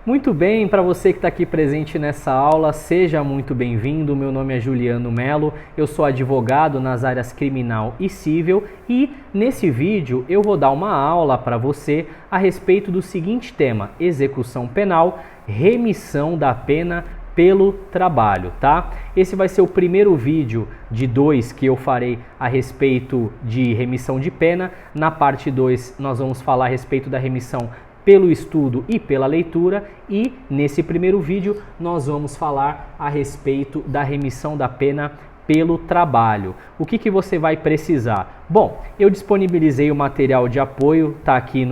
Muito bem, para você que está aqui presente nessa aula, seja muito bem-vindo. Meu nome é Juliano Melo, eu sou advogado nas áreas criminal e civil e nesse vídeo eu vou dar uma aula para você a respeito do seguinte tema: execução penal, remissão da pena pelo trabalho, tá? Esse vai ser o primeiro vídeo de 2 que eu farei a respeito de remissão de pena. Na parte 2 nós vamos falar a respeito da remissão pelo estudo e pela leitura, e nesse primeiro vídeo nós vamos falar a respeito da remissão da pena pelo trabalho. O que você vai precisar? Bom, eu disponibilizei o material de apoio, tá aqui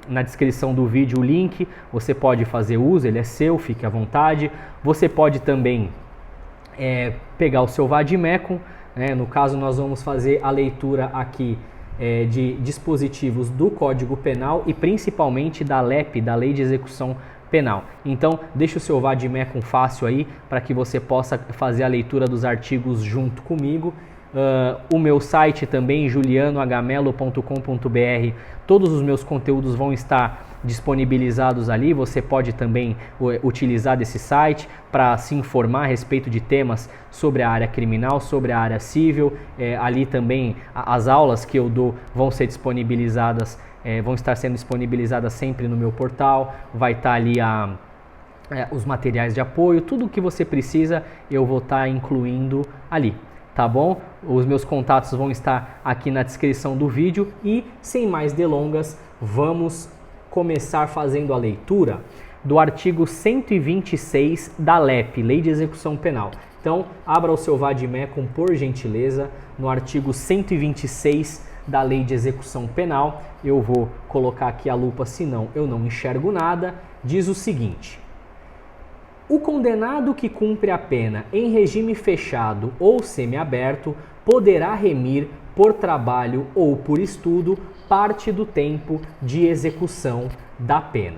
na descrição do vídeo o link, você pode fazer uso, ele é seu, fique à vontade. Você pode também pegar o seu Vademecum, né? No caso nós vamos fazer a leitura aqui de dispositivos do Código Penal e principalmente da LEP, da Lei de Execução Penal. Então, deixa o seu Vademecum fácil aí para que você possa fazer a leitura dos artigos junto comigo. O meu site também, julianohmelo.com.br, todos os meus conteúdos vão estar disponibilizados ali. Você pode também utilizar desse site para se informar a respeito de temas sobre a área criminal, sobre a área civil. Ali também as aulas que eu dou vão ser disponibilizadas, vão estar sendo disponibilizadas sempre no meu portal. Vai estar ali os materiais de apoio, tudo o que você precisa eu vou estar incluindo ali. Tá bom? Os meus contatos vão estar aqui na descrição do vídeo e, sem mais delongas, vamos começar fazendo a leitura do artigo 126 da LEP, Lei de Execução Penal. Então, abra o seu Vademecum, por gentileza, no artigo 126 da Lei de Execução Penal. Eu vou colocar aqui a lupa, senão eu não enxergo nada. Diz o seguinte: o condenado que cumpre a pena em regime fechado ou semiaberto poderá remir por trabalho ou por estudo parte do tempo de execução da pena.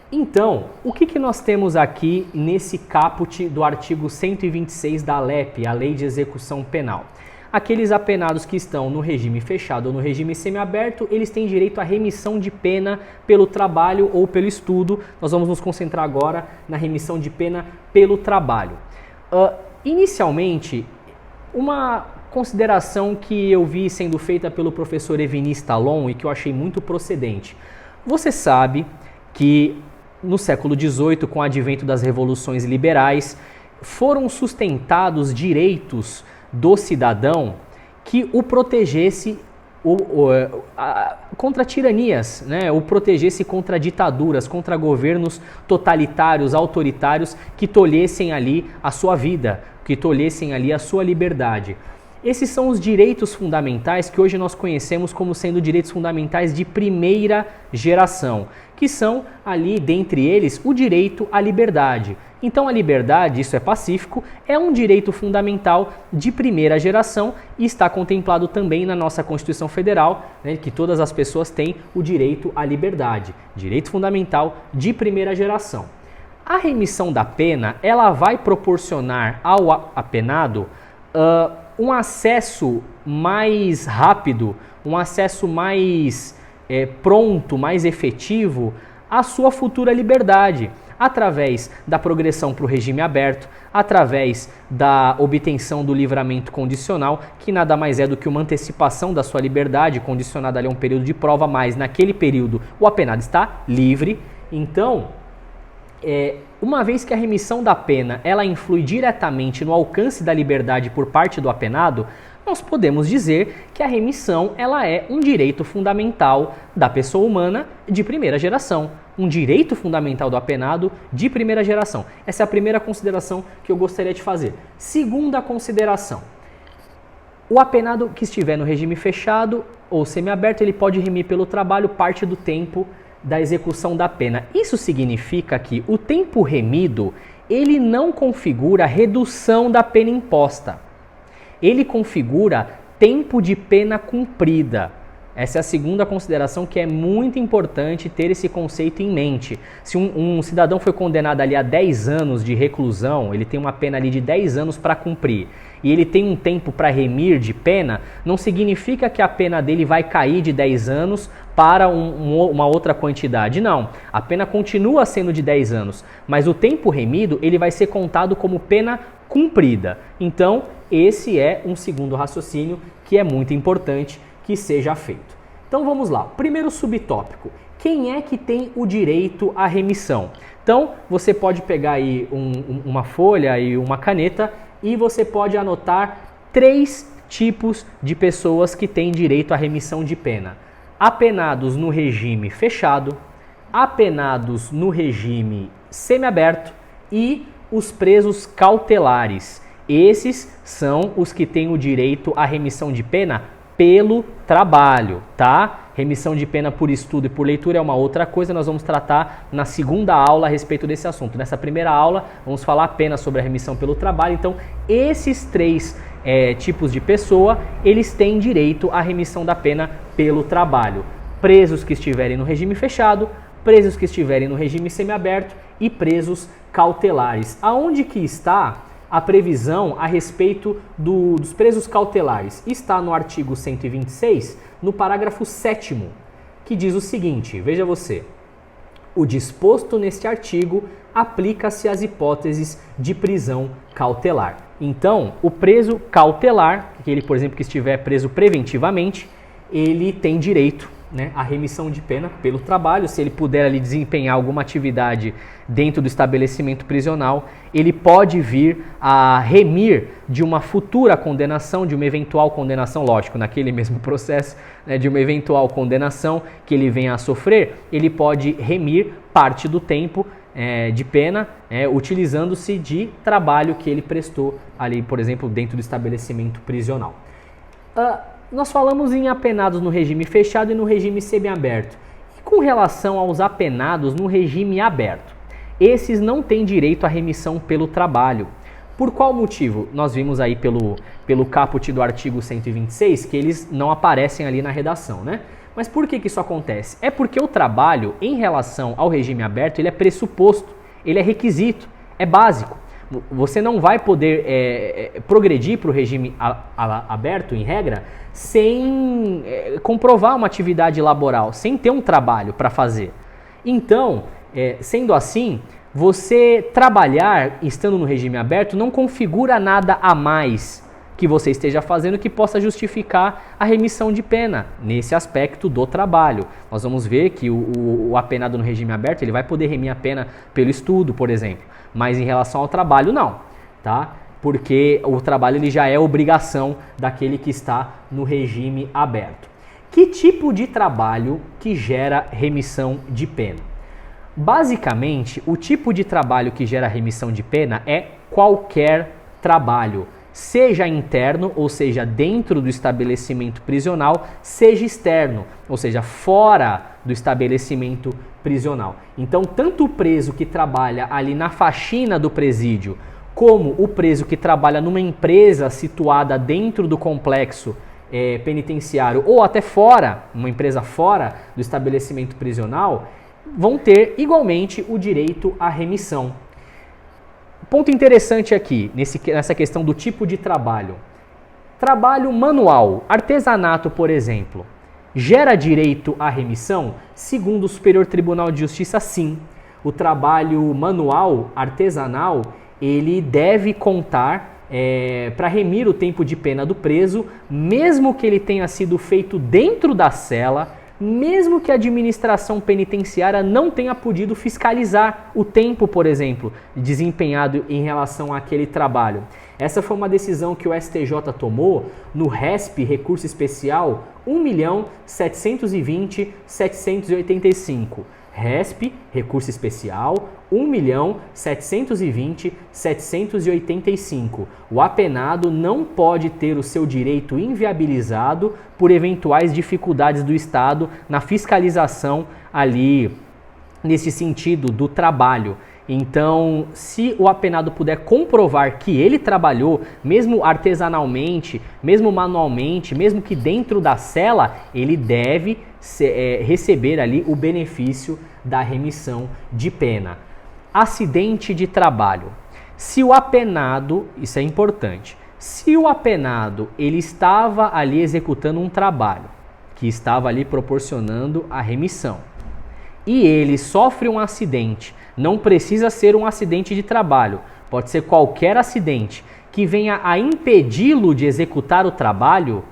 Então, o que nós temos aqui nesse caput do artigo 126 da LEP, a Lei de Execução Penal? Aqueles apenados que estão no regime fechado ou no regime semiaberto, eles têm direito à remissão de pena pelo trabalho ou pelo estudo. Nós vamos nos concentrar agora na remissão de pena pelo trabalho. Inicialmente, uma consideração que eu vi sendo feita pelo professor Eveni Stallon e que eu achei muito procedente. Você sabe que no século XVIII, com o advento das revoluções liberais, foram sustentados direitos do cidadão que o protegesse contra tiranias, né? O protegesse contra ditaduras, contra governos totalitários, autoritários que tolhessem ali a sua vida, que tolhessem ali a sua liberdade. Esses são os direitos fundamentais que hoje nós conhecemos como sendo direitos fundamentais de primeira geração, que são ali, dentre eles, o direito à liberdade. Então a liberdade, isso é pacífico, é um direito fundamental de primeira geração e está contemplado também na nossa Constituição Federal, né, que todas as pessoas têm o direito à liberdade, direito fundamental de primeira geração. A remissão da pena, ela vai proporcionar ao apenado um acesso mais rápido, um acesso mais pronto, mais efetivo à sua futura liberdade, através da progressão para o regime aberto, através da obtenção do livramento condicional, que nada mais é do que uma antecipação da sua liberdade, condicionada ali a um período de prova, mas naquele período o apenado está livre. Então, uma vez que a remissão da pena ela influi diretamente no alcance da liberdade por parte do apenado, nós podemos dizer que a remissão ela é um direito fundamental da pessoa humana de primeira geração, um direito fundamental do apenado de primeira geração. Essa é a primeira consideração que eu gostaria de fazer. Segunda consideração: o apenado que estiver no regime fechado ou semiaberto, ele pode remir pelo trabalho parte do tempo da execução da pena. Isso significa que o tempo remido, ele não configura redução da pena imposta. Ele configura tempo de pena cumprida. Essa é a segunda consideração, que é muito importante ter esse conceito em mente. Se um cidadão foi condenado ali a 10 anos de reclusão, ele tem uma pena ali de 10 anos para cumprir, e ele tem um tempo para remir de pena, não significa que a pena dele vai cair de 10 anos para uma outra quantidade. Não, a pena continua sendo de 10 anos, mas o tempo remido ele vai ser contado como pena cumprida. Então, esse é um segundo raciocínio que é muito importante que seja feito. Então vamos lá, primeiro subtópico, quem é que tem o direito à remissão? Então você pode pegar aí uma folha e uma caneta e você pode anotar 3 tipos de pessoas que têm direito à remissão de pena. Apenados no regime fechado, apenados no regime semiaberto e os presos cautelares. Esses são os que têm o direito à remissão de pena pelo trabalho, tá? Remissão de pena por estudo e por leitura é uma outra coisa, nós vamos tratar na segunda aula a respeito desse assunto. Nessa primeira aula, vamos falar apenas sobre a remissão pelo trabalho. Então, esses 3 tipos de pessoa, eles têm direito à remissão da pena pelo trabalho. Presos que estiverem no regime fechado, presos que estiverem no regime semiaberto e presos cautelares. Aonde que está a previsão a respeito dos presos cautelares? Está no artigo 126, no parágrafo 7º, que diz o seguinte, veja você, o disposto neste artigo aplica-se às hipóteses de prisão cautelar. Então, o preso cautelar, aquele, por exemplo, que estiver preso preventivamente, ele tem direito, né, à remissão de pena pelo trabalho. Se ele puder ali desempenhar alguma atividade dentro do estabelecimento prisional, ele pode vir a remir de uma futura condenação, de uma eventual condenação, lógico, naquele mesmo processo, né, de uma eventual condenação que ele venha a sofrer, ele pode remir parte do tempo de pena, utilizando-se de trabalho que ele prestou ali, por exemplo, dentro do estabelecimento prisional. Nós falamos em apenados no regime fechado e no regime semiaberto. E com relação aos apenados no regime aberto, esses não têm direito à remissão pelo trabalho. Por qual motivo? Nós vimos aí pelo caput do artigo 126 que eles não aparecem ali na redação, né? Mas por que isso acontece? É porque o trabalho, em relação ao regime aberto, ele é pressuposto, ele é requisito, é básico. Você não vai poder progredir para o regime aberto, em regra, sem comprovar uma atividade laboral, sem ter um trabalho para fazer. Então, sendo assim, você trabalhar estando no regime aberto não configura nada a mais que você esteja fazendo que possa justificar a remissão de pena nesse aspecto do trabalho. Nós vamos ver que o apenado no regime aberto ele vai poder remir a pena pelo estudo, por exemplo, mas em relação ao trabalho não, tá? Porque o trabalho ele já é obrigação daquele que está no regime aberto. Que tipo de trabalho que gera remissão de pena? Basicamente, o tipo de trabalho que gera remissão de pena é qualquer trabalho, seja interno, ou seja, dentro do estabelecimento prisional, seja externo, ou seja, fora do estabelecimento prisional. Então, tanto o preso que trabalha ali na faxina do presídio, como o preso que trabalha numa empresa situada dentro do complexo penitenciário, ou até fora, uma empresa fora do estabelecimento prisional, vão ter igualmente o direito à remissão. Ponto interessante aqui, nessa questão do tipo de trabalho. Trabalho manual, artesanato, por exemplo, gera direito à remissão? Segundo o Superior Tribunal de Justiça, sim. O trabalho manual, artesanal, ele deve contar para remir o tempo de pena do preso, mesmo que ele tenha sido feito dentro da cela, mesmo que a administração penitenciária não tenha podido fiscalizar o tempo, por exemplo, desempenhado em relação àquele trabalho. Essa foi uma decisão que o STJ tomou no RESP, recurso especial 1.720.785. RESP, recurso especial 1.720.785. O apenado não pode ter o seu direito inviabilizado por eventuais dificuldades do Estado na fiscalização ali, nesse sentido do trabalho. Então, se o apenado puder comprovar que ele trabalhou, mesmo artesanalmente, mesmo manualmente, mesmo que dentro da cela, ele deve receber ali o benefício da remissão de pena. Acidente de trabalho. Se o apenado, isso é importante, se o apenado ele estava ali executando um trabalho que estava ali proporcionando a remissão, e ele sofre um acidente, não precisa ser um acidente de trabalho, pode ser qualquer acidente que venha a impedi-lo de executar o trabalho,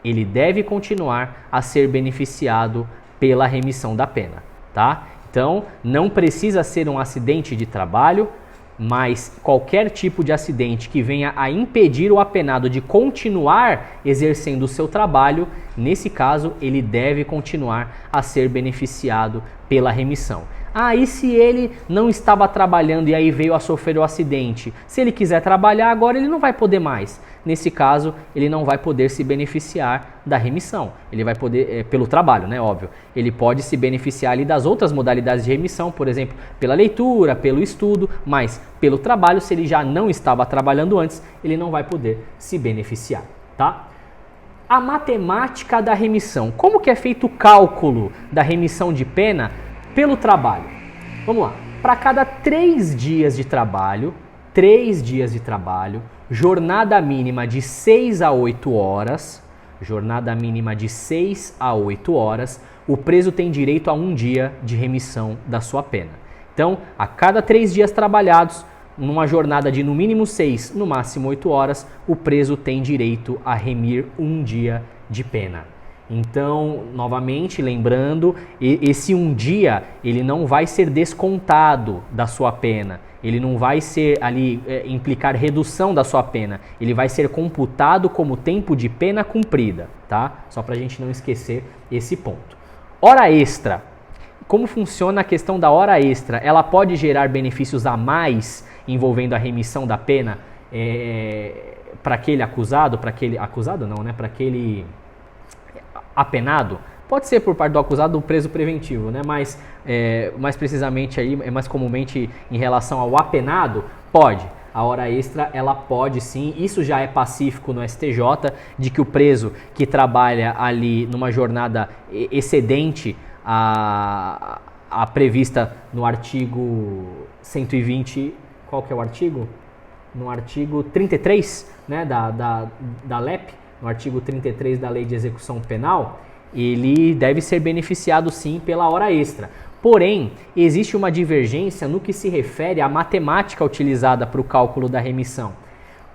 ele deve continuar a ser beneficiado pela remissão da pena, tá? Então, não precisa ser um acidente de trabalho, mas qualquer tipo de acidente que venha a impedir o apenado de continuar exercendo o seu trabalho, nesse caso, ele deve continuar a ser beneficiado pela remissão. E se ele não estava trabalhando e aí veio a sofrer o acidente? Se ele quiser trabalhar agora, ele não vai poder mais. Nesse caso, ele não vai poder se beneficiar da remissão. Ele vai poder, pelo trabalho, né, óbvio. Ele pode se beneficiar ali das outras modalidades de remissão, por exemplo, pela leitura, pelo estudo, mas pelo trabalho, se ele já não estava trabalhando antes, ele não vai poder se beneficiar, tá? A matemática da remissão. Como que é feito o cálculo da remissão de pena pelo trabalho? Vamos lá. Para cada 3 dias de trabalho, jornada mínima de 6 a 8 horas, o preso tem direito a 1 dia de remissão da sua pena. Então, a cada 3 dias trabalhados, numa jornada de no mínimo 6, no máximo 8 horas, o preso tem direito a remir 1 dia de pena. Então, novamente, lembrando, esse 1 dia, ele não vai ser descontado da sua pena. Ele não vai ser ali implicar redução da sua pena. Ele vai ser computado como tempo de pena cumprida, tá? Só para a gente não esquecer esse ponto. Hora extra. Como funciona a questão da hora extra? Ela pode gerar benefícios a mais envolvendo a remissão da pena para aquele acusado, para aquele apenado? Pode ser por parte do acusado do preso preventivo, né? Mas mais precisamente aí, mais comumente em relação ao apenado, pode. A hora extra, ela pode sim, isso já é pacífico no STJ, de que o preso que trabalha ali numa jornada excedente a prevista no artigo 120, qual que é o artigo? No artigo 33, né, da LEP, no artigo 33 da Lei de Execução Penal, ele deve ser beneficiado sim pela hora extra. Porém, existe uma divergência no que se refere à matemática utilizada para o cálculo da remissão.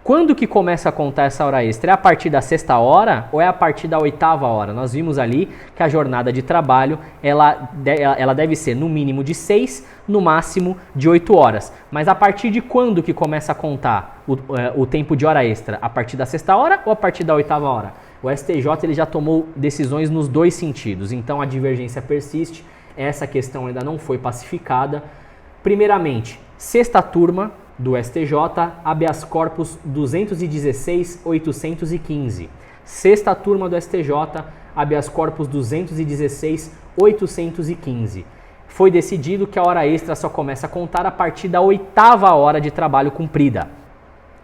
Quando que começa a contar essa hora extra? É a partir da 6ª hora ou é a partir da 8ª hora? Nós vimos ali que a jornada de trabalho ela deve ser no mínimo de 6, no máximo de 8 horas. Mas a partir de quando que começa a contar o tempo de hora extra? A partir da 6ª hora ou a partir da 8ª hora? O STJ ele já tomou decisões nos dois sentidos, então a divergência persiste, essa questão ainda não foi pacificada. Primeiramente, 6ª turma do STJ, habeas corpus 216.815. 6ª turma do STJ, habeas corpus 216.815. Foi decidido que a hora extra só começa a contar a partir da 8ª hora de trabalho cumprida.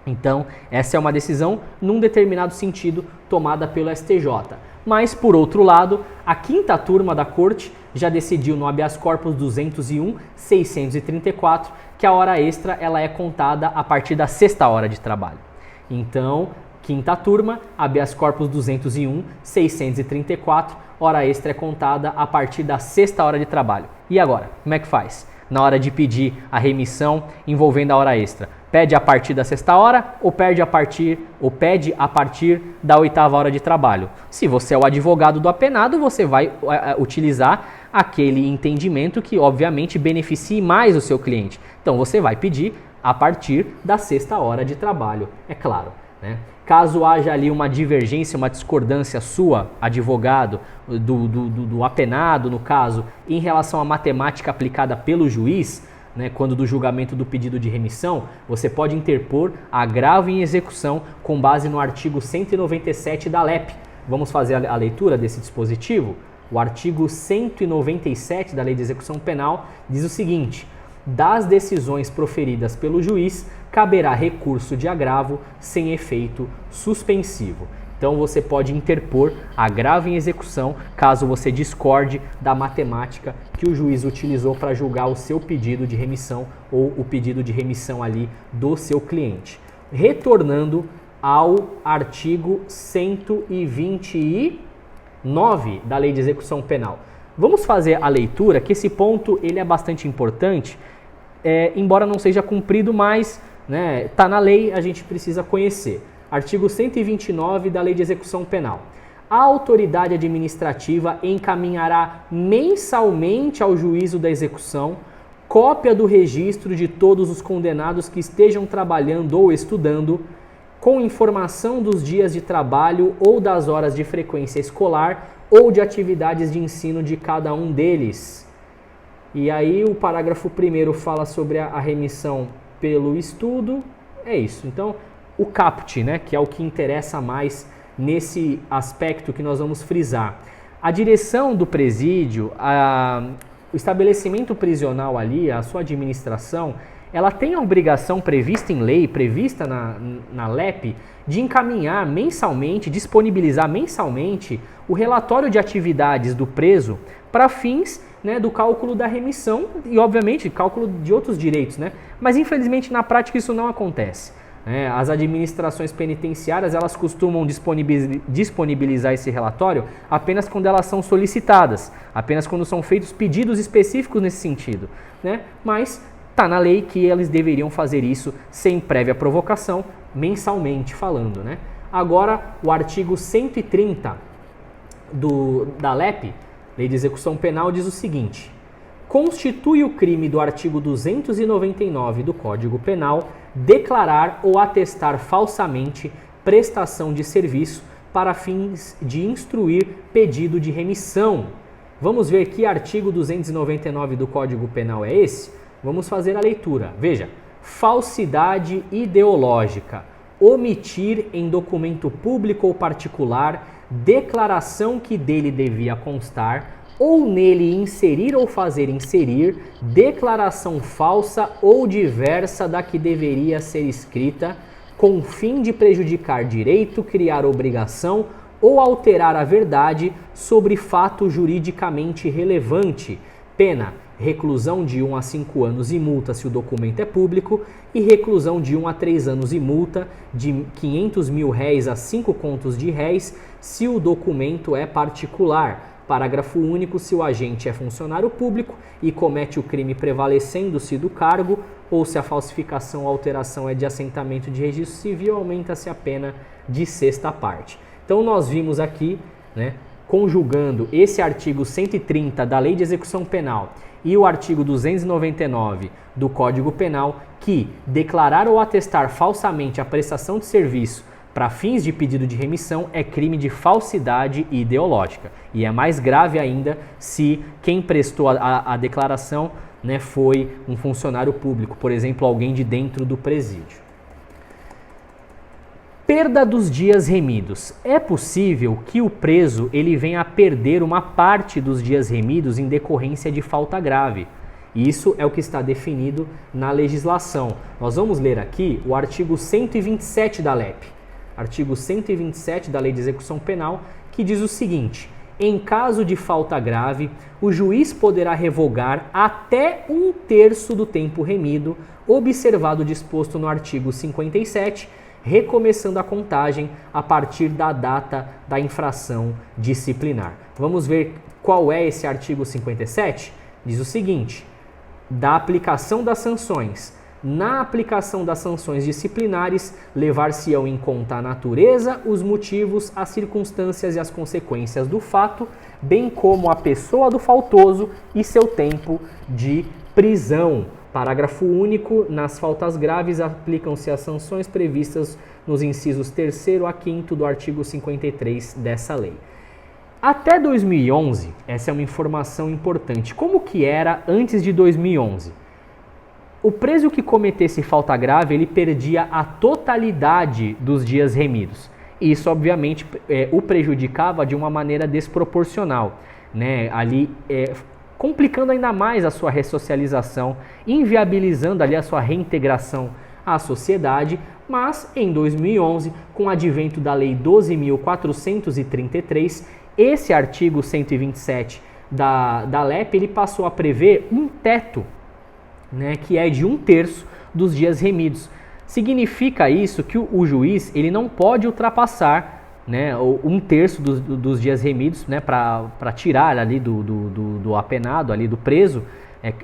Então, essa é uma decisão num determinado sentido tomada pelo STJ. Mas, por outro lado, a 5ª turma da Corte já decidiu no habeas corpus 201.634 que a hora extra ela é contada a partir da 6ª hora de trabalho. Então, 5ª turma, habeas corpus 201.634, hora extra é contada a partir da 6ª hora de trabalho. E agora, como é que faz? Na hora de pedir a remissão envolvendo a hora extra. Pede a partir da 6ª hora ou pede a partir da 8ª hora de trabalho? Se você é o advogado do apenado, você vai utilizar aquele entendimento que obviamente beneficie mais o seu cliente. Então você vai pedir a partir da 6ª hora de trabalho, é claro, né? Caso haja ali uma divergência, uma discordância sua, advogado, do apenado, no caso, em relação à matemática aplicada pelo juiz, né, quando do julgamento do pedido de remissão, você pode interpor agravo em execução com base no artigo 197 da LEP. Vamos fazer a leitura desse dispositivo? O artigo 197 da Lei de Execução Penal diz o seguinte: das decisões proferidas pelo juiz, caberá recurso de agravo sem efeito suspensivo. Então você pode interpor agravo em execução caso você discorde da matemática que o juiz utilizou para julgar o seu pedido de remissão ou o pedido de remissão ali do seu cliente. Retornando ao artigo 129 9 da Lei de Execução Penal. Vamos fazer a leitura, que esse ponto ele é bastante importante, embora não seja cumprido, mas tá na lei, a gente precisa conhecer. Artigo 129 da Lei de Execução Penal. A autoridade administrativa encaminhará mensalmente ao juízo da execução cópia do registro de todos os condenados que estejam trabalhando ou estudando, com informação dos dias de trabalho ou das horas de frequência escolar ou de atividades de ensino de cada um deles. E aí o parágrafo 1º fala sobre a remissão pelo estudo. É isso. Então, o caput, que é o que interessa mais nesse aspecto que nós vamos frisar. A direção do presídio, o estabelecimento prisional ali, a sua administração, ela tem a obrigação prevista em lei, prevista na LEP, de encaminhar mensalmente, disponibilizar mensalmente o relatório de atividades do preso para fins do cálculo da remissão e, obviamente, cálculo de outros direitos. Mas, infelizmente, na prática isso não acontece. As administrações penitenciárias elas costumam disponibilizar esse relatório apenas quando elas são solicitadas, apenas quando são feitos pedidos específicos nesse sentido. Mas está na lei que eles deveriam fazer isso sem prévia provocação, mensalmente falando. Agora, o artigo 130 da LEP, Lei de Execução Penal, diz o seguinte: constitui o crime do artigo 299 do Código Penal declarar ou atestar falsamente prestação de serviço para fins de instruir pedido de remissão. Vamos ver que artigo 299 do Código Penal é esse? Vamos fazer a leitura. Veja: falsidade ideológica, omitir em documento público ou particular declaração que dele devia constar, ou nele inserir ou fazer inserir declaração falsa ou diversa da que deveria ser escrita, com fim de prejudicar direito, criar obrigação ou alterar a verdade sobre fato juridicamente relevante. Pena: reclusão de 1 a 5 anos e multa se o documento é público, e reclusão de 1 a 3 anos e multa de R$500 mil a 5 contos de réis se o documento é particular. Parágrafo único: se o agente é funcionário público e comete o crime prevalecendo-se do cargo, ou se a falsificação ou alteração é de assentamento de registro civil, aumenta-se a pena de sexta parte. Então nós vimos aqui, conjugando esse artigo 130 da Lei de Execução Penal e o artigo 299 do Código Penal, que declarar ou atestar falsamente a prestação de serviço para fins de pedido de remissão é crime de falsidade ideológica. E é mais grave ainda se quem prestou a declaração foi um funcionário público, por exemplo, alguém de dentro do presídio. Perda dos dias remidos. É possível que o preso ele venha a perder uma parte dos dias remidos em decorrência de falta grave. Isso é o que está definido na legislação. Nós vamos ler aqui o artigo 127 da LEP. Artigo 127 da Lei de Execução Penal, que diz o seguinte: em caso de falta grave, o juiz poderá revogar até 1/3 do tempo remido, observado o disposto no artigo 57, recomeçando a contagem a partir da data da infração disciplinar. Vamos ver qual é esse artigo 57? Diz o seguinte: da aplicação das sanções. Na aplicação das sanções disciplinares, levar-se-ão em conta a natureza, os motivos, as circunstâncias e as consequências do fato, bem como a pessoa do faltoso e seu tempo de prisão. Parágrafo único. Nas faltas graves, aplicam-se as sanções previstas nos incisos 3º a 5º do artigo 53 dessa lei. Até 2011, essa é uma informação importante. Como que era antes de 2011? O preso que cometesse falta grave, ele perdia a totalidade dos dias remidos. Isso, obviamente, o prejudicava de uma maneira desproporcional, ali complicando ainda mais a sua ressocialização, inviabilizando ali a sua reintegração à sociedade. Mas, em 2011, com o advento da Lei 12.433, esse artigo 127 da LEP, ele passou a prever um teto, que é de 1/3 dos dias remidos. Significa isso que o juiz ele não pode ultrapassar né, ou 1/3 dos dias remidos, né, para tirar ali do apenado, ali do preso,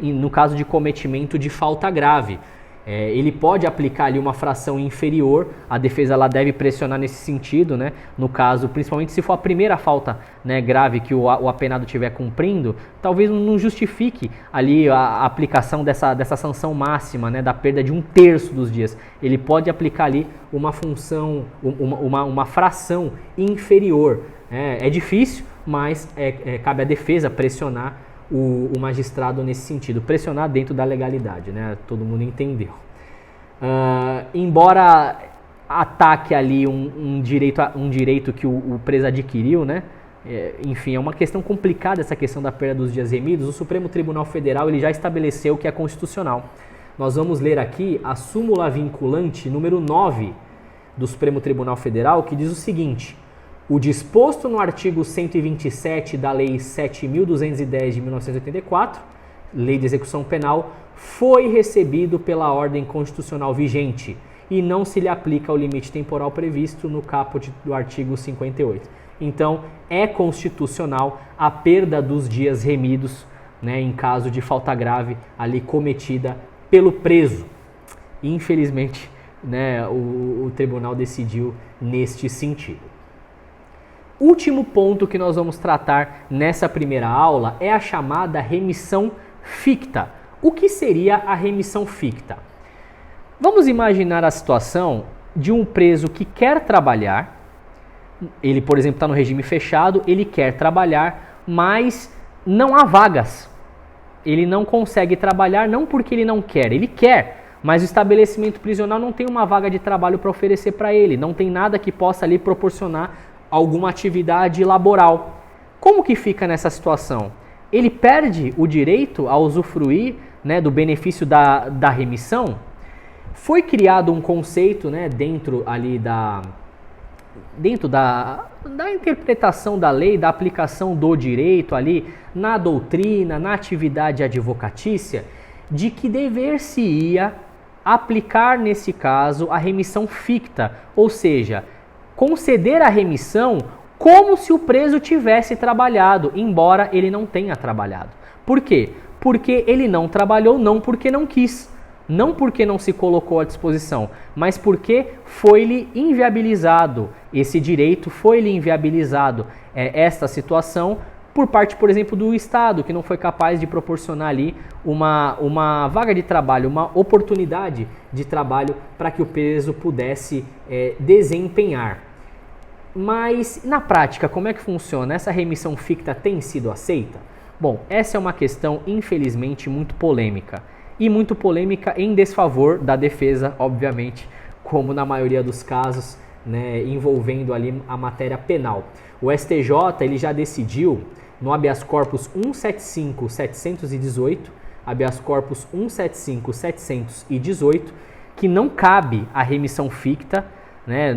no caso de cometimento de falta grave. Ele pode aplicar ali uma fração inferior, a defesa ela deve pressionar nesse sentido, né? No caso, principalmente se for a primeira falta, né, grave que o apenado estiver cumprindo, talvez não justifique ali a aplicação dessa sanção máxima, né, da perda de 1/3 dos dias. Ele pode aplicar ali uma função, uma fração inferior. É difícil, mas cabe à defesa pressionar o magistrado nesse sentido, pressionar dentro da legalidade, né? Todo mundo entendeu. Embora ataque ali um direito que o preso adquiriu, né? Enfim, é uma questão complicada essa questão da perda dos dias remidos. O Supremo Tribunal Federal ele já estabeleceu que é constitucional. Nós vamos ler aqui a súmula vinculante número 9 do Supremo Tribunal Federal, que diz o seguinte: o disposto no artigo 127 da Lei 7.210 de 1984, Lei de Execução Penal, foi recebido pela ordem constitucional vigente e não se lhe aplica o limite temporal previsto no caput do artigo 58. Então, é constitucional a perda dos dias remidos, né, em caso de falta grave ali cometida pelo preso. Infelizmente, né, o tribunal decidiu neste sentido. Último ponto que nós vamos tratar nessa primeira aula é a chamada remissão ficta. O que seria a remissão ficta? Vamos imaginar a situação de um preso que quer trabalhar. Ele, por exemplo, está no regime fechado, ele quer trabalhar, mas não há vagas. Ele não consegue trabalhar não porque ele não quer, ele quer, mas o estabelecimento prisional não tem uma vaga de trabalho para oferecer para ele, não tem nada que possa ali proporcionar alguma atividade laboral. Como que fica nessa situação? Ele perde o direito a usufruir, né, do benefício da remissão? Foi criado um conceito, né, dentro da interpretação da lei, da aplicação do direito ali, na doutrina, na atividade advocatícia, de que dever-se-ia aplicar nesse caso a remissão ficta, ou seja, conceder a remissão como se o preso tivesse trabalhado, embora ele não tenha trabalhado. Por quê? Porque ele não trabalhou, não porque não quis, não porque não se colocou à disposição, mas porque foi-lhe inviabilizado esse direito, foi-lhe inviabilizado esta situação por parte, por exemplo, do Estado, que não foi capaz de proporcionar ali uma vaga de trabalho, uma oportunidade de trabalho para que o preso pudesse desempenhar. Mas, na prática, como é que funciona? Essa remissão ficta tem sido aceita? Bom, essa é uma questão, infelizmente, muito polêmica. E muito polêmica em desfavor da defesa, obviamente, como na maioria dos casos, né, envolvendo ali a matéria penal. O STJ ele já decidiu, no habeas corpus 175.718, habeas corpus 175.718, que não cabe a remissão ficta, né,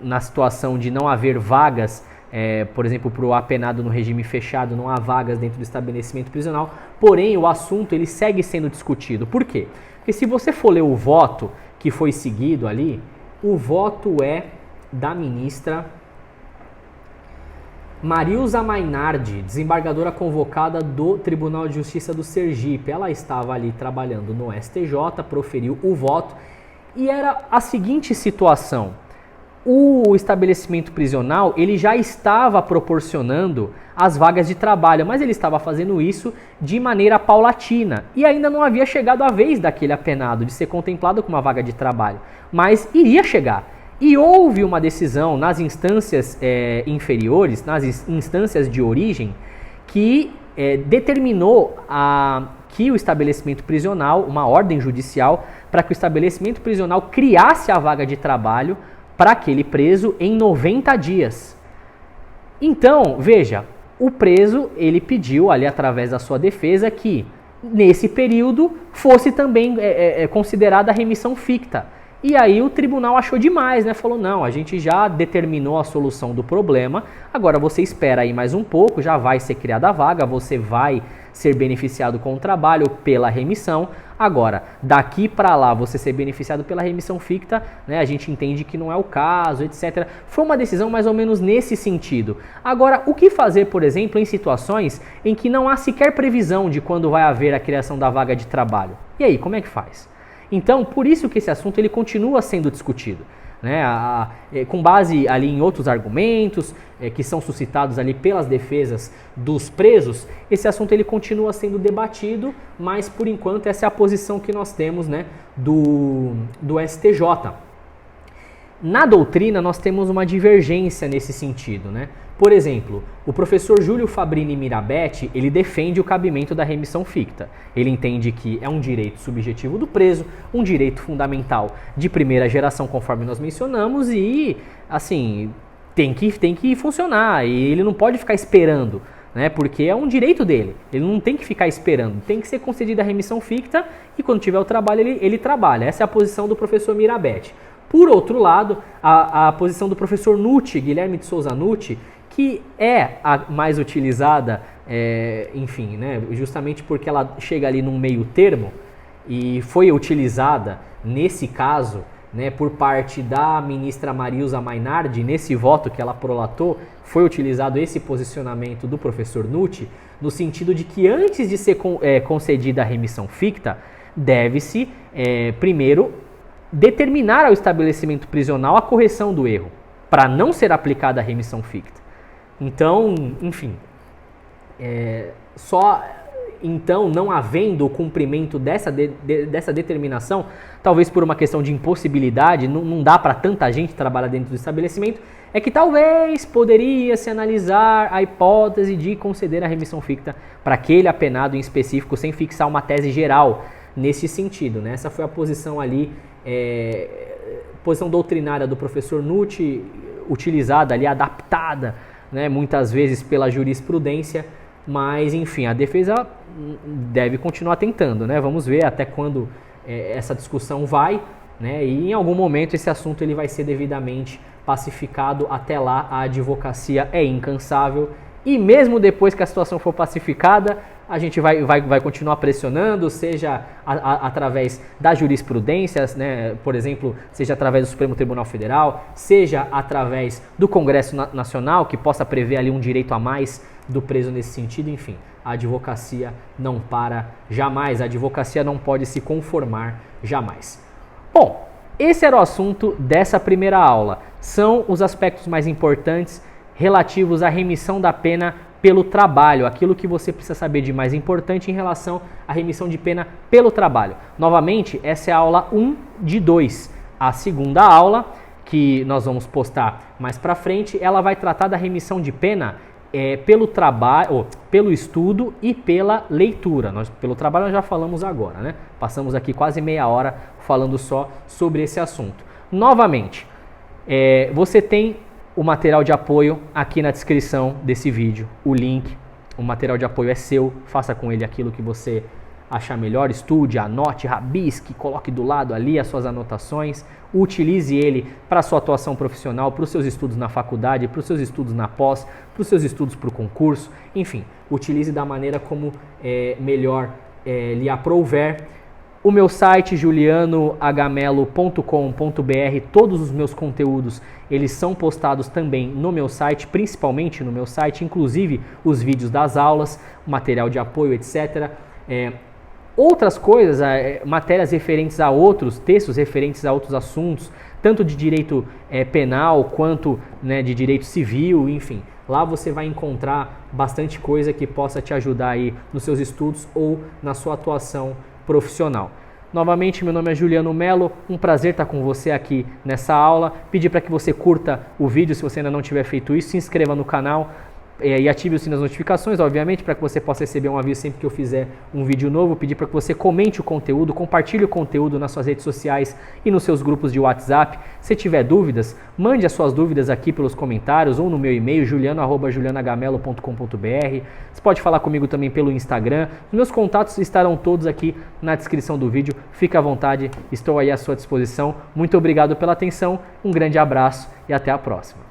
na situação de não haver vagas, por exemplo, para o apenado no regime fechado, não há vagas dentro do estabelecimento prisional, porém o assunto ele segue sendo discutido. Por quê? Porque se você for ler o voto que foi seguido ali, o voto é da ministra Marilza Mainardi, desembargadora convocada do Tribunal de Justiça do Sergipe. Ela estava ali trabalhando no STJ, proferiu o voto e era a seguinte situação: o estabelecimento prisional ele já estava proporcionando as vagas de trabalho, mas ele estava fazendo isso de maneira paulatina e ainda não havia chegado a vez daquele apenado de ser contemplado com uma vaga de trabalho, mas iria chegar. E houve uma decisão nas instâncias inferiores, nas instâncias de origem, que determinou que o estabelecimento prisional, uma ordem judicial, para que o estabelecimento prisional criasse a vaga de trabalho para aquele preso em 90 dias. Então, veja, o preso ele pediu ali através da sua defesa que nesse período fosse também considerada a remissão ficta. E aí o tribunal achou demais, né? Falou, não, a gente já determinou a solução do problema, agora você espera aí mais um pouco, já vai ser criada a vaga, você vai ser beneficiado com o trabalho pela remissão. Agora, daqui para lá você ser beneficiado pela remissão ficta, né, a gente entende que não é o caso, etc. Foi uma decisão mais ou menos nesse sentido. Agora, o que fazer, por exemplo, em situações em que não há sequer previsão de quando vai haver a criação da vaga de trabalho? E aí, como é que faz? Então, por isso que esse assunto ele continua sendo discutido, né? Com base ali em outros argumentos que são suscitados ali pelas defesas dos presos, esse assunto ele continua sendo debatido, mas por enquanto essa é a posição que nós temos, né, do STJ. Na doutrina nós temos uma divergência nesse sentido, né? Por exemplo, o professor Júlio Fabrini Mirabete, ele defende o cabimento da remissão ficta. Ele entende que é um direito subjetivo do preso, um direito fundamental de primeira geração, conforme nós mencionamos, e, assim, tem que funcionar, e ele não pode ficar esperando, né? Porque é um direito dele, ele não tem que ficar esperando, tem que ser concedida a remissão ficta, e quando tiver o trabalho, ele trabalha. Essa é a posição do professor Mirabete. Por outro lado, a posição do professor Nutti, Guilherme de Souza Nutti, que é a mais utilizada, enfim, né, justamente porque ela chega ali num meio termo e foi utilizada nesse caso, né, por parte da ministra Marilza Mainardi, nesse voto que ela prolatou, foi utilizado esse posicionamento do professor Nutti, no sentido de que antes de ser concedida a remissão ficta, deve-se primeiro determinar ao estabelecimento prisional a correção do erro, para não ser aplicada a remissão ficta. Então, enfim, só então, não havendo o cumprimento dessa determinação, talvez por uma questão de impossibilidade, não dá para tanta gente trabalhar dentro do estabelecimento, é que talvez poderia se analisar a hipótese de conceder a remissão ficta para aquele apenado em específico, sem fixar uma tese geral nesse sentido, né? Essa foi a posição ali, posição doutrinária do professor Nutti, utilizada ali, adaptada, né, muitas vezes pela jurisprudência, mas enfim, a defesa deve continuar tentando, né? Vamos ver até quando essa discussão vai, né? E em algum momento esse assunto ele vai ser devidamente pacificado. Até lá a advocacia é incansável e mesmo depois que a situação for pacificada, a gente vai continuar pressionando, seja através da jurisprudência, né, por exemplo, seja através do Supremo Tribunal Federal, seja através do Congresso Nacional, que possa prever ali um direito a mais do preso nesse sentido. Enfim, a advocacia não para jamais, a advocacia não pode se conformar jamais. Bom, esse era o assunto dessa primeira aula. São os aspectos mais importantes relativos à remissão da pena pelo trabalho, aquilo que você precisa saber de mais importante em relação à remissão de pena pelo trabalho. Novamente, essa é a aula 1 de 2. A segunda aula, que nós vamos postar mais para frente, ela vai tratar da remissão de pena pelo trabalho, pelo estudo e pela leitura. Pelo trabalho nós já falamos agora, né? Passamos aqui quase meia hora falando só sobre esse assunto. Novamente, você tem o material de apoio aqui na descrição desse vídeo, o link, o material de apoio é seu, faça com ele aquilo que você achar melhor, estude, anote, rabisque, coloque do lado ali as suas anotações, utilize ele para a sua atuação profissional, para os seus estudos na faculdade, para os seus estudos na pós, para os seus estudos para o concurso, enfim, utilize da maneira como melhor lhe aprouver. O meu site julianohmelo.com.br, todos os meus conteúdos, eles são postados também no meu site, principalmente no meu site, inclusive os vídeos das aulas, material de apoio, etc. Outras coisas, matérias referentes a outros, textos referentes a outros assuntos, tanto de direito penal quanto, né, de direito civil, enfim. Lá você vai encontrar bastante coisa que possa te ajudar aí nos seus estudos ou na sua atuação profissional. Novamente, meu nome é Juliano Melo, um prazer estar com você aqui nessa aula. Pedir para que você curta o vídeo se você ainda não tiver feito isso, se inscreva no canal, e ative o sino das notificações, obviamente, para que você possa receber um aviso sempre que eu fizer um vídeo novo. Pedir para que você comente o conteúdo, compartilhe o conteúdo nas suas redes sociais e nos seus grupos de WhatsApp. Se tiver dúvidas, mande as suas dúvidas aqui pelos comentários ou no meu e-mail, juliano@julianagamelo.com.br. Você pode falar comigo também pelo Instagram. Os meus contatos estarão todos aqui na descrição do vídeo. Fique à vontade, estou aí à sua disposição. Muito obrigado pela atenção, um grande abraço e até a próxima.